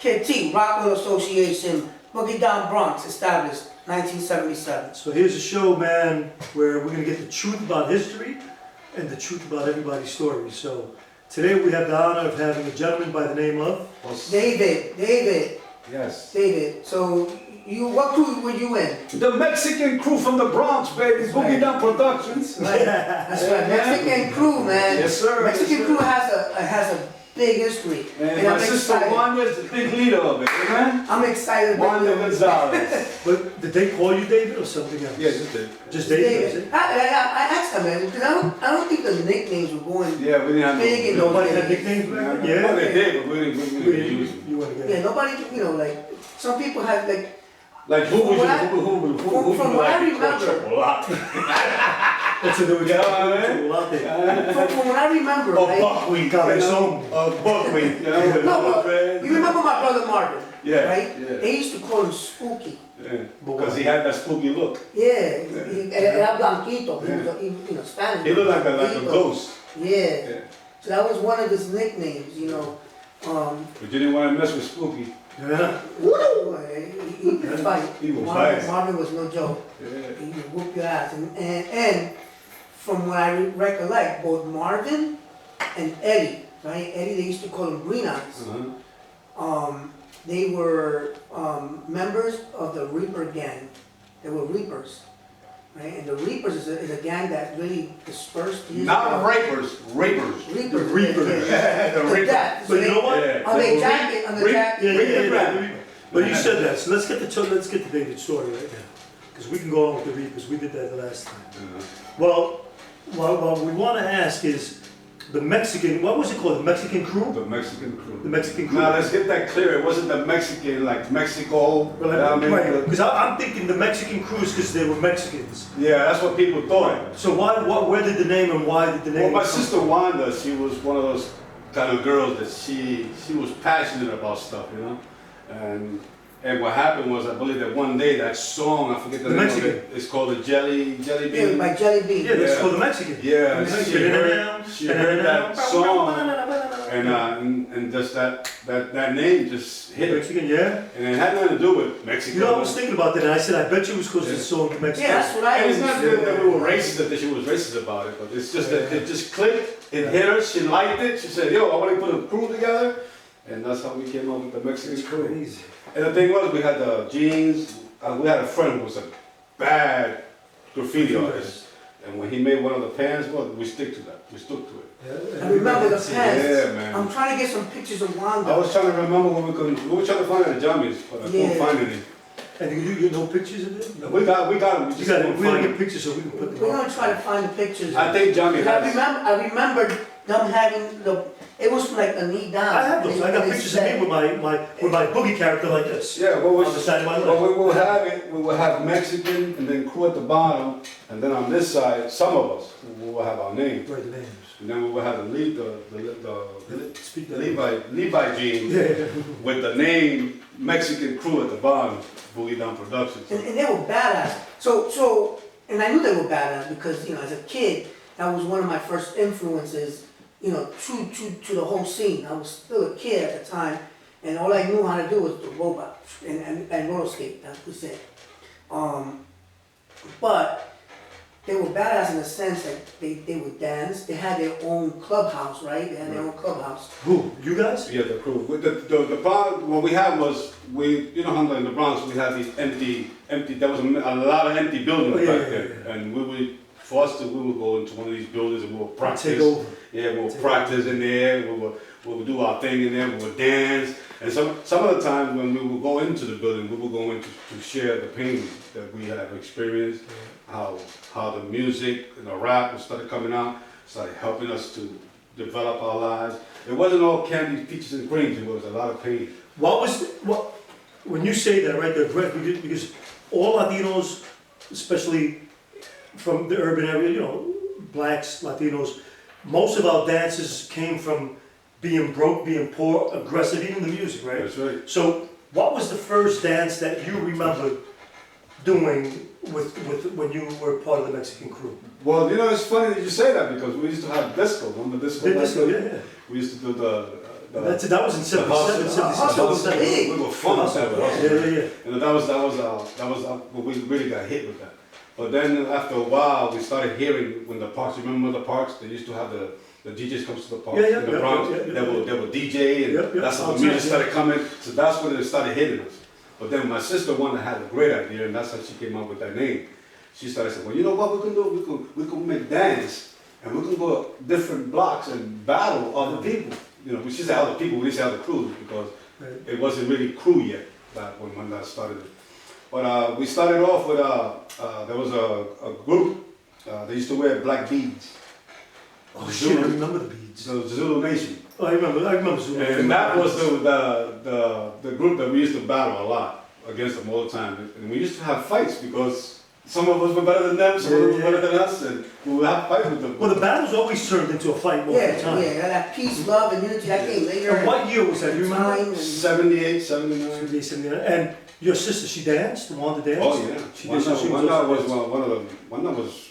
KT, Rockwell Association, Boogie Down Bronx, established 1977. So here's a show, man, where we're gonna get the truth about history and the truth about everybody's story. So today we have the honor of having a gentleman by the name of David. Yes. David. So what crew were you in? The Mexican crew from the Bronx, baby. Boogie Down Productions. Right. That's right. Mexican crew, man. Yes, sir. Mexican Yes, crew sir. has a big history. And my sister Wanda is the big leader of it, man. I'm excited about Wanda it. Gonzalez. But did they call you David or something else? Yeah, just David. Just David, is David. it? I asked him, man, because I don't think the nicknames were going Yeah, we didn't have big in those Nobody had days. nicknames back then? Yeah, Yeah. they did, but we didn't use them. You wanna get Yeah, it? nobody, like, some people had, like, Like who From would what I- who from what I remember- That's a new Yeah, man. people out there. from what I remember, Or right? buckwheat, you Cabezón. know? Or buckwheat, you know? No, but you remember my brother Marvin, Yeah, right? yeah. They used to call him Spooky. Because he had that spooky look. Yeah, era blanquito, he was, Spanish. He looked like a Blanquito. ghost. Yeah, Yeah. so that was one of his nicknames, But you didn't want to mess with Spooky. Yeah. He could fight. He was Marvin, fast. Marvin was no joke. Yeah. He would whoop your ass. And from what I recollect, both Marvin and Eddie, right? Eddie, they used to call him Green Eyes. They were members of the Reaper gang. They were Reapers, right? And the Reapers is a gang that really dispersed. Not rapers, rapers. Reapers. Reapers. Yeah. The The Reapers. death. But you know what? Yeah. On their jacket, on the jacket. Yeah. But you said that, so let's get to David's story right now. Because we can go on with the Reapers, we did that the last time. Well, what we want to ask is, the Mexican, what was it called, the Mexican crew? The Mexican crew. The Mexican crew. Now let's get that clear. It wasn't the Mexican like Mexico. Because I'm thinking the Mexican crews because they were Mexicans. Yeah, that's what people thought. So where did the name and why did the name Well, my come sister Wanda, she was one of those kind of girls that she was passionate about stuff, you know. And what happened was, I believe that one day that song, I forget the name Mexican. of it, it's called the Jelly Yeah, Bean. by Jelly Bean. Yeah, that's Yeah. for the Mexican. Yeah, Mexican. she heard that song, and just that name just hit her. Mexican, yeah. And it had nothing to do with Mexico. You know, I was thinking about that, and I said, I bet you it was because of the song Mexican. Yeah, that's what I And it's was. not that we were racist, that she was racist about it, but it's just that it just clicked, it hit her, she liked it, she said, yo, I want to put a crew together, and that's how we came up with the Mexican crew. Crazy. And the thing was, we had the jeans, we had a friend who was a bad graffiti artist, and when he made one of the pants, well, we stuck to that, we stuck to it. I remember the pants. Yeah, man. I'm trying to get some pictures of Wanda. I was trying to remember what we were trying to find at the Jammies, but I couldn't find any. And you get no pictures of it? We got them, we You just got it. couldn't We gotta find get them. pictures so we can put them We're on. gonna try to find the pictures. I think Jamie has. I remember them having it was from like a knee down. I have those. I got pictures of me with my Boogie character like this. Yeah, what was On the side of my leg. Well, we will have Mexican and then crew at the bottom, and then on this side, some of us, we will have our name. Write the names. And then we will have Speak the the Levi jeans Yeah. with the name Mexican crew at the bottom, Boogie Down Productions. And they were badass. So and I knew they were badass because as a kid that was one of my first influences. To the whole scene. I was still a kid at the time, and all I knew how to do was the robot and roller skate. That was it. But they were badass in the sense that they would dance. They had their own clubhouse, right? They had their own clubhouse. Who? You guys? Yeah, the crew. The problem, what we had was, how in the Bronx, we had these empty, there was a lot of empty buildings back there. And we would go into one of these buildings and we would practice. Take over. Yeah, we would practice in there, we would do our thing in there, we would dance. And some of the times when we would go into the building, we would go in to share the pain that we have experienced, how the music and the rap started coming out, started helping us to develop our lives. It wasn't all candy, peaches, and cream, it was a lot of pain. When you say that, right, they're great, because all Latinos, especially from the urban area, blacks, Latinos, most of our dances came from being broke, being poor, aggressive, even the music, right? That's right. So, what was the first dance that you remember doing with when you were part of the Mexican crew? Well, it's funny that you say that because we used to have disco. Remember disco? Disco, yeah. We used to do That was in 77, 77. We were fun. Yeah. And that was we really got hit with that. But then after a while, we started hearing when the parks. You remember the parks? They used to have the DJs comes to the parks in the Bronx. They would DJ, and that's how the music started coming. So that's when it started hitting us. But then my sister one had a great idea, and that's how she came up with that name. She started saying, well, you know what we can do? We can make dance, and we can go different blocks and battle other people. You know, she said other people, we didn't say other crews, because it wasn't really crew yet when that started. But we started off with, there was a group, they used to wear black beads. Oh shit, I remember the beads. The Zulu Nation. Oh, I remember Zulu. And that was the group that we used to battle a lot against them all the time. And we used to have fights because some of us were better than them, some of us were better than us, and we would have fights with them. Well, the battles always turned into a fight most of the time. Yeah, that peace, love, and unity, that came later. And what year was that? You remember? 78, 79. 78, 79. And your sister, she danced? Wanted to dance? Oh yeah. She did. So she One that was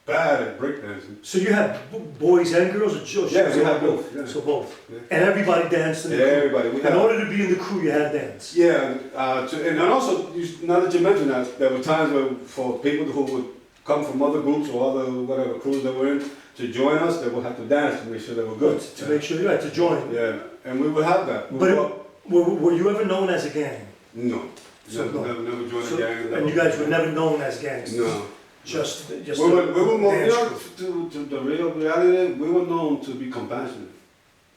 bad at breakdancing. So you had boys and girls, or just Yeah, we had both. Yeah. So both. Yeah. And everybody danced in the Yeah, crew. everybody. In order to be in the crew, you had to dance. Yeah, and also, now that you mention that, there were times where for people who would come from other groups or other whatever crews they were in to join us, they would have to dance to make sure they were good. To make sure you had to join. Yeah, and we would have that. Were you ever known as a gang? No. So never joined a gang. And you guys were never known as gangsters? No. Just we were more, to the real reality, we were known to be compassionate.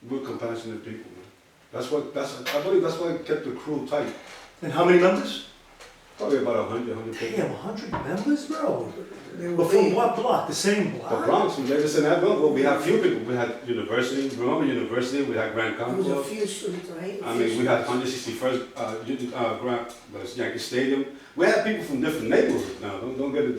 We were compassionate people, man. I believe that's why it kept the crew tight. And how many members? Probably about 100 people. Damn, 100 members, bro. They But from what block? The same The block? Bronx, from Davis and Adville, well, we had few people. We had University, remember University, we had Grand It was a Council. few streets, right? I mean, we had 161st Grand, Yankee Stadium. We had people from different neighborhoods now. Don't get it,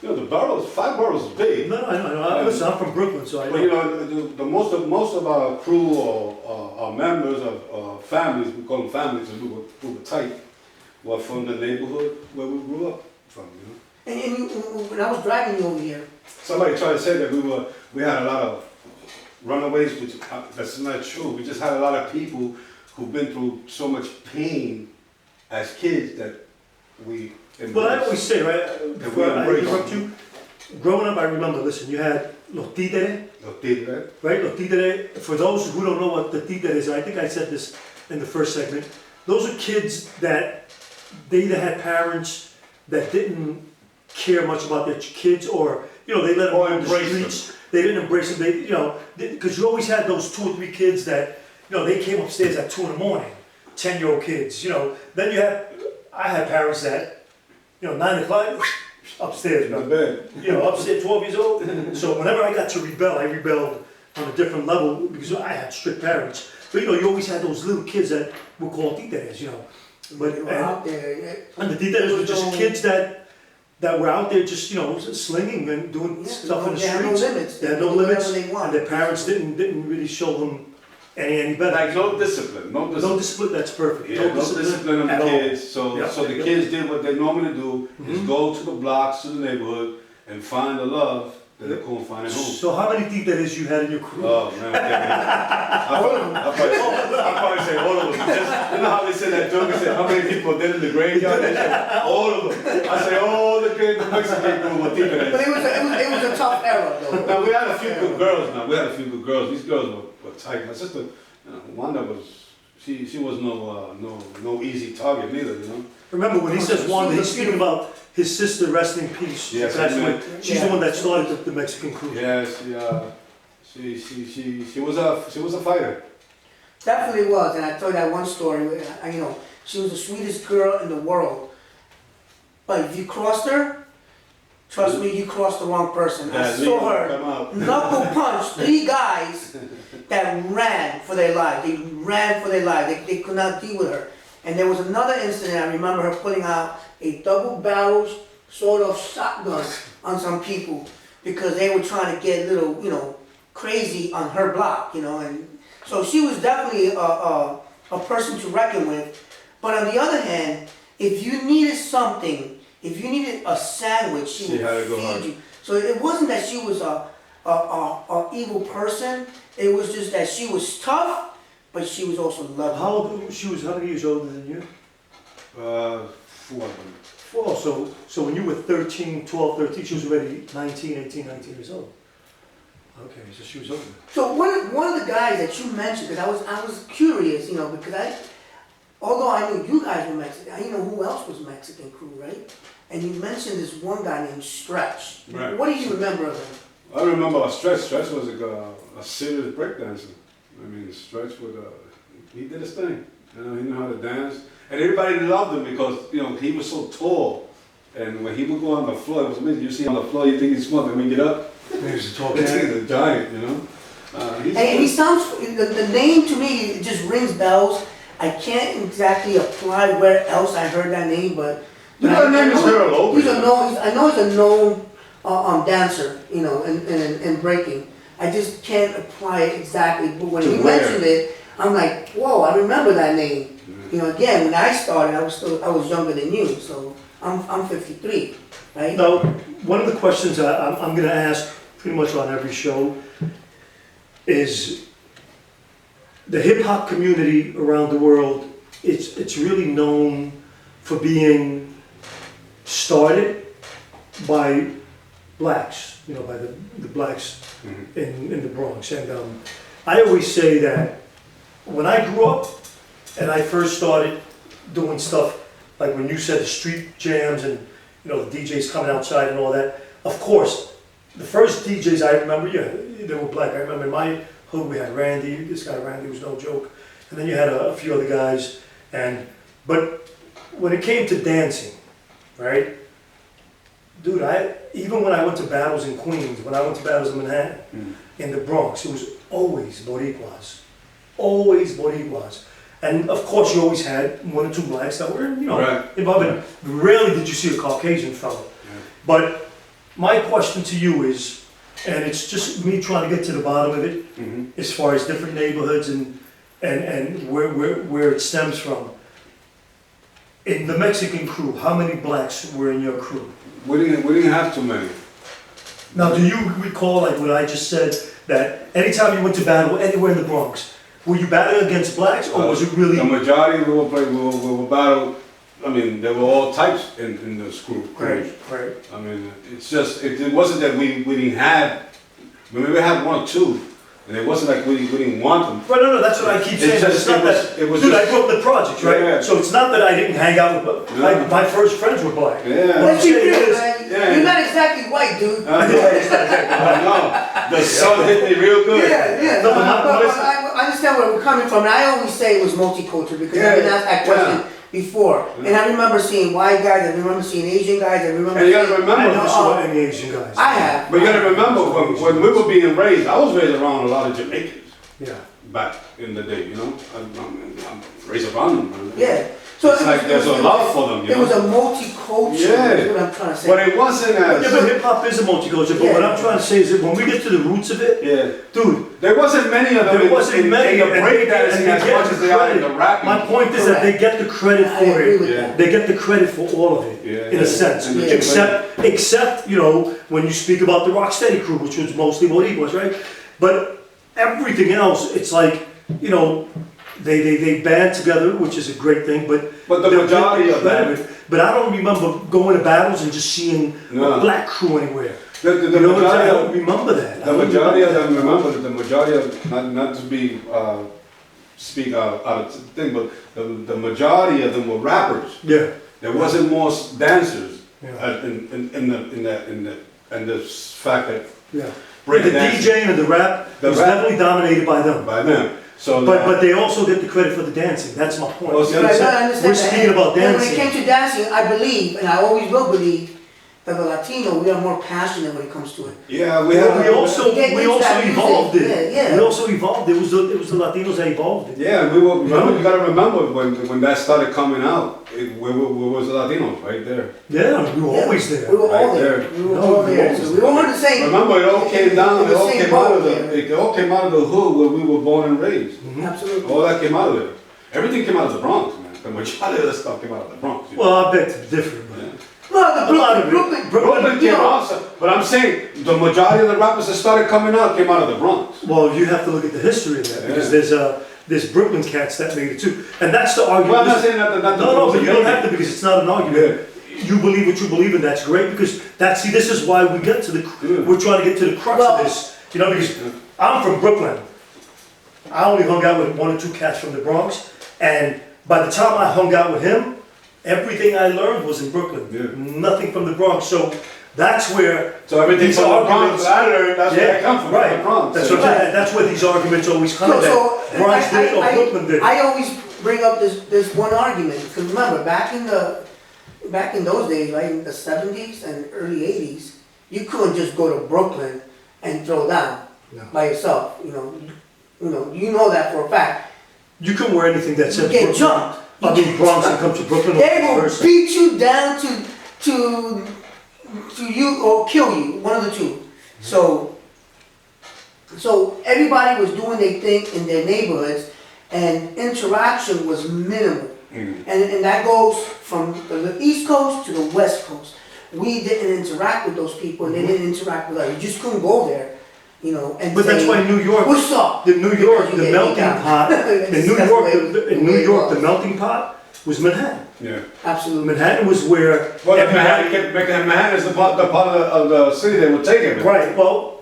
you know, the boroughs, 5 boroughs is big. No, I know. Listen, I'm from Brooklyn, so I know. But you know, the most of our crew or our members of families, we call them families, and we were tight, were from the neighborhood where we grew up from, you know. And when I was driving you over here, Somebody tried to say that we had a lot of runaways, which that's not true. We just had a lot of people who've been through so much pain as kids that we embraced. Well, I always say, right, before I interrupt you, growing up, I remember, listen, you had Los Títeres, right? Los Títeres, for those who don't know what the Títeres is, I think I said this in the first segment, those are kids that they either had parents that didn't care much about their kids, or, you know, they let them go in the streets. They didn't embrace them, you know, because you always had those 2 or 3 kids that, you know, they came upstairs at 2 in the morning, 10-year-old kids, you know. Then I had parents that, you know, 9 o'clock, upstairs, In the bed. you know, upstairs, 12 years old. So whenever I got to rebel, I rebelled on a different level because I had strict parents. But you know, you always had those little kids that were called títeres, you know. But, they were out there. and the títeres were just kids that were out there just, you know, slinging and doing stuff in the They had no streets. limits. They had no They could do limits, whatever they want. and their parents didn't really show them any better. Like no discipline, no discipline. No discipline, that's perfect. Yeah, no discipline on the at all. kids. So the kids did what they normally do, is Mhm. go to the blocks, to the neighborhood, and find the love that they couldn't find at home. So how many títeres you had in your crew? Oh man, I'll probably say all of them. Just, you know how they say that joke? They say how many people are dead in the graveyard? They say all of them. I say all the Mexican crew were But títeres. it was a tough era, though. Now we had a few good girls. Now we had a few good girls. These girls were tight. My sister, Wanda was. She was no easy target neither. You know. Remember when he says Wanda, he's speaking about his sister, rest in peace. Yes, That's amen. when, she's the one that started the Mexican crew. Yeah, she was a fighter. Definitely was, and I told you that one story. You know, she was the sweetest girl in the world. But if you crossed her, trust me, you crossed the wrong person. I saw her knuckle punch 3 guys that ran for their life. They ran for their life. They could not deal with her. And there was another incident. I remember her pulling out a double-barreled sort of shotgun on some people because they were trying to get a little, you know, crazy on her block, you know. And so she was definitely a person to reckon with. But on the other hand, if you needed something, if you needed a sandwich, she would had to go feed hard. you. So it wasn't that she was a evil person. It was just that she was tough, but she was also lovely. How many years older than you? 4 of them. 4. So when you were 13, 12, 13, she was already 19, 18, 19 years old. Okay, so she was older. So one of the guys that you mentioned, because I was curious, you know, because although I knew you guys were Mexican, I didn't know who else was Mexican crew, right? And you mentioned this one guy named Stretch. Right. What do you remember of him? I remember Stretch. Stretch was a serious breakdancer. I mean, Stretch would, he did his thing. You know, he knew how to dance. And everybody loved him because, you know, he was so tall. And when he would go on the floor, it was amazing. You see him on the floor, you think he's small, but when you get up, He's a tall he's guy. a giant, you know. And he sounds, the name to me, it just rings bells. I can't exactly apply where else I heard that name, but. You know, the name is Harold Oakley. I know he's a known dancer, you know, in breaking. I just can't apply it exactly, but when he mentioned it, I'm like, whoa, I remember that name. You know, again, when I started, I was younger than you, so I'm 53, right? Now, one of the questions I'm going to ask pretty much on every show is the hip hop community around the world. It's really known for being started by blacks, you know, by the blacks in the Bronx. And I always say that when I grew up and I first started doing stuff like when you said the street jams and, you know, the DJs coming outside and all that, of course, the first DJs I remember, yeah, they were black. I remember in my hood we had Randy. This guy Randy was no joke. And then you had a few other guys. But when it came to dancing, right? Dude, even when I went to battles in Queens, when I went to battles in Manhattan, in the Bronx, it was always Boricuas. Always Boricuas. And of course you always had 1 or 2 blacks that were, you know, involved in it. Rarely did you see a Caucasian fellow. Yeah. But my question to you is, and it's just me trying to get to the bottom of it, as far as different neighborhoods and where it stems from. In the Mexican crew, how many blacks were in your crew? We didn't have too many. Now, do you recall, like what I just said, that anytime you went to battle anywhere in the Bronx, were you battling against blacks, or was it really? The majority we were battle. I mean, there were all types in the crew. Right. I mean, it's just it wasn't that we didn't have. We maybe had 1 or 2. And it wasn't like we didn't want them. Right, no, that's what I keep saying. It's not that, dude, I grew up in the projects, right? Yeah. So it's not that I didn't hang out with, my first friends were black. Yeah. Let's be real, man. You're not exactly white, dude. I know. The sun hit me real good. Yeah. No, but I understand where we're coming from, and I always say it was multicultural because I've been asked that question before. And I remember seeing white guys, I remember seeing Asian guys, I remember and you gotta remember, I never saw any Asian guys. I have. But you gotta remember, when we were being raised, I was raised around a lot of Jamaicans. Yeah. Back in the day, you know? I'm raised around them, man. Yeah. So it's like there's a love for them, you know? It was a multicultural, is what I'm trying to say. But it wasn't as... Yeah, but hip-hop is a multicultural, but what I'm trying to say is that when we get to the roots of it, dude, there wasn't many of them in the breakdancing as much as they are in the rapping. My point is that they get the credit for it. They get the credit for all of it, in a sense. Except, you know, when you speak about the Rocksteady crew, which was mostly Boricuas, right? But everything else, it's like, you know, they band together, which is a great thing, but the majority of them. But I don't remember going to battles and just seeing a black crew anywhere. I don't remember that. The majority of them remember that the majority of, not to be speak out of thing, but the majority of them were rappers. Yeah. There wasn't more dancers in the fact that the DJ and the rap was definitely dominated by them. By them. So but they also get the credit for the dancing. That's my point. Well, We're speaking about dancing. When it came to dancing, I believe, and I always will believe, that the Latino, we are more passionate when it comes to it. Yeah, we also evolved it. Yeah. We also evolved. It was the Latinos that evolved it. Yeah, you gotta remember when that started coming out, where was the Latinos? Right there. Yeah, we were always there. We were all there. We were all there. We all heard the same. Remember, it all came down. It all came out of the hood where we were born and raised. Absolutely. All that came out of there. Everything came out of the Bronx, man. The majority of the stuff came out of the Bronx. Well, I beg to differ, but. Well, the a lot of it. Brooklyn you came know, also, but I'm saying the majority of the rappers that started coming out came out of the Bronx. Well, you have to look at the history of that, because there's Brooklyn cats that made it too. And that's the argument. Well, I'm not saying that. No, but you don't have to, because it's not an argument. You believe what you believe, and that's great, because this is why we get to we're trying to get to the crux of this. You know, because I'm from Brooklyn. I only hung out with 1 or 2 cats from the Bronx, and by the time I hung out with him, everything I learned was in Brooklyn. Nothing from the Bronx. So that's where everything these from the arguments. Bronx I learned, that's where I come from. Right. The Bronx. That's what I'm saying. That's where these arguments always come. Bronx did it or Brooklyn did it. I always bring up this one argument, because remember, back in those days, right, in the 70s and early 80s, you couldn't just go to Brooklyn and throw down by yourself. You know that for a fact. You couldn't wear anything that said You get Brooklyn. jumped. I mean Bronx and come to Brooklyn. They will beat you down to you or kill you, one of the two. So everybody was doing their thing in their neighborhoods, and interaction was minimal. And that goes from the East Coast to the West Coast. We didn't interact with those people, and they didn't interact with us. You just couldn't go there, and But that's why New York, what's up? the New York, You the get melting beat down. pot, in New York, the was. melting pot was Manhattan. Yeah. Absolutely. Manhattan was where Well, everybody. Manhattan is the part of the city that would take it. Right, well,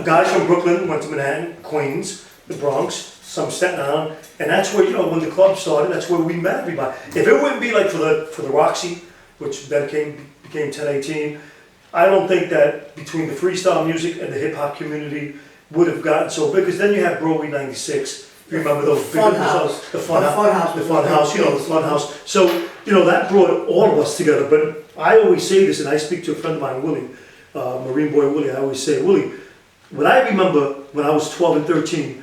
guys from Brooklyn went to Manhattan, Queens, the Bronx, some Staten Island, and that's where, when the club started, that's where we met everybody. If it wouldn't be like for the Roxy, which then became 1018, I don't think that between the freestyle music and the hip hop community would have gotten so big, because then you have Broadway 96. You remember those big Funhouse. the Fun House, The the Fun House. So, that brought all of us together. But I always say this, and I speak to a friend of mine, Willie, Marine Boy Willie, I always say, Willie, what I remember when I was 12 and 13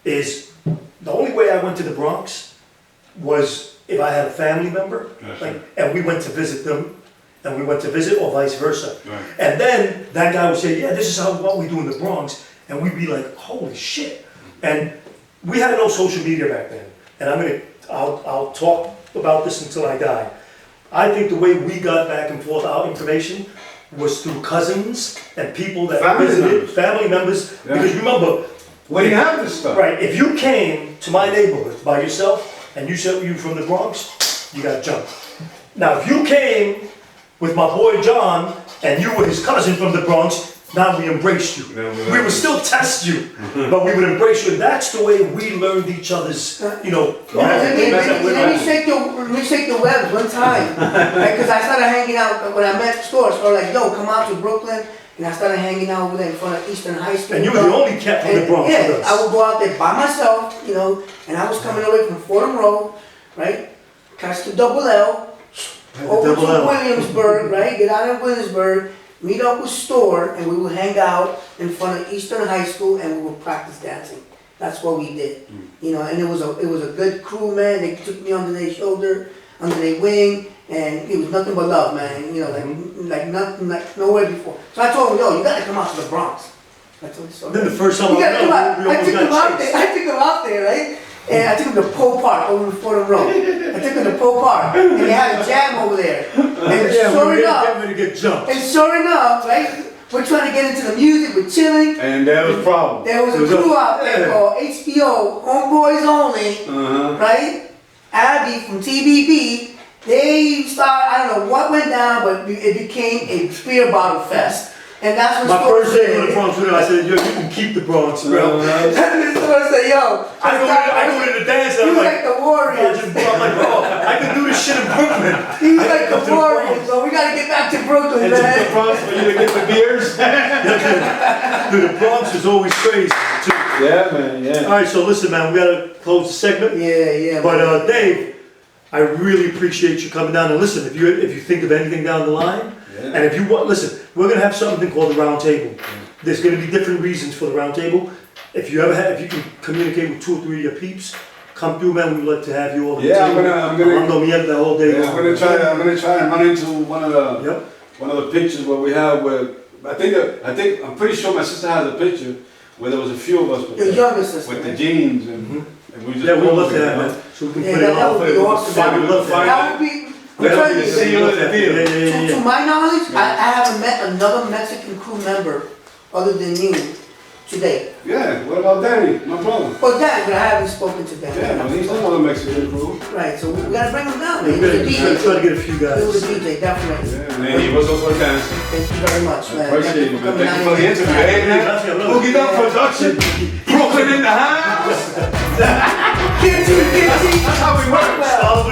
is the only way I went to the Bronx was if I had a family member, and we went to visit them, and we went to visit, or vice versa. Right. And then that guy would say, yeah, this is what we do in the Bronx, and we'd be like, holy shit. And we had no social media back then, and I'll talk about this until I die. I think the way we got back and forth our information was through cousins and people that visited, family members. Because remember, where do you have this stuff? Right, if you came to my neighborhood by yourself and you said you were from the Bronx, you got jumped. Now, if you came with my boy John and you were his cousin from the Bronx, now we embraced you. We would still test you, but we would embrace you. And that's the way we learned each other's, Let me shake the webs one time. Because I started hanging out when I met stores. Or like, yo, come out to Brooklyn. And I started hanging out over there in front of Eastern High School. And you were the only cat from the Bronx with us. I would go out there by myself, and I was coming away from Fordham Road, right? Catch the double L, over to Williamsburg, right? Get out of Williamsburg, meet up with Store, and we would hang out in front of Eastern High School, and we would practice dancing. That's what we did, and it was a good crew, man. They took me under their shoulder, under their wing, and it was nothing but love, man. Like nothing, like nowhere before. So I told him, yo, you gotta come out to the Bronx. I told him so. Then the first time I took him out there, right? And I took him to Poe Park over in Fordham Road. I took him to Poe Park, and they had a jam over there. And sure enough, right? We're trying to get into the music, we're chilling. And there was a problem. There was a crew out there called HBO, Homeboys Only, right? Abby from TBB. They started, I don't know what went down, but it became a beer bottle fest. And that's what my first day in the Bronx, I said, yo, you can keep the Bronx, bro. And the store said, yo, I go to the dance, and you I'm like the Warriors. I'm like, bro, I can do this shit in Brooklyn. You like the Warriors, so we gotta get back to Brooklyn, And to man. the Bronx for you to get the beers. Dude, the Bronx is always crazy, too. Yeah, man, yeah. All right, so listen, man, we gotta close the segment. Yeah. But Dave, I really appreciate you coming down. And listen, if you think of anything down the line, and if you want, listen, we're gonna have something called the round table. There's gonna be different reasons for the round table. If you can communicate with 2 or 3 of your peeps, come through, man. We'd like to have you all at the table. I'm gonna the whole day. I'm gonna try and run into one of the pictures where we have I'm pretty sure my sister has a picture where there was a few of us with, Your younger sister, with the jeans and we just we'd love to have that. So we can put it that on. would be awesome. That would be trying to See you in the deal. To my knowledge, I haven't met another Mexican crew member other than you today. Yeah, what about Danny, my brother? But Dan, but I haven't spoken to Dan. Yeah, he's another Mexican crew. Right, so we gotta bring him down, man. We're He was a gonna try to DJ. get a few He was a guys. DJ, definitely. Yeah, and he was also a dancer. Thank you very much, man. Appreciate you, man. coming Thank you down for the here. interview. Hey, man. Boogie Down Production. Brooklyn in the house. Guilty. That's how we work. Oh,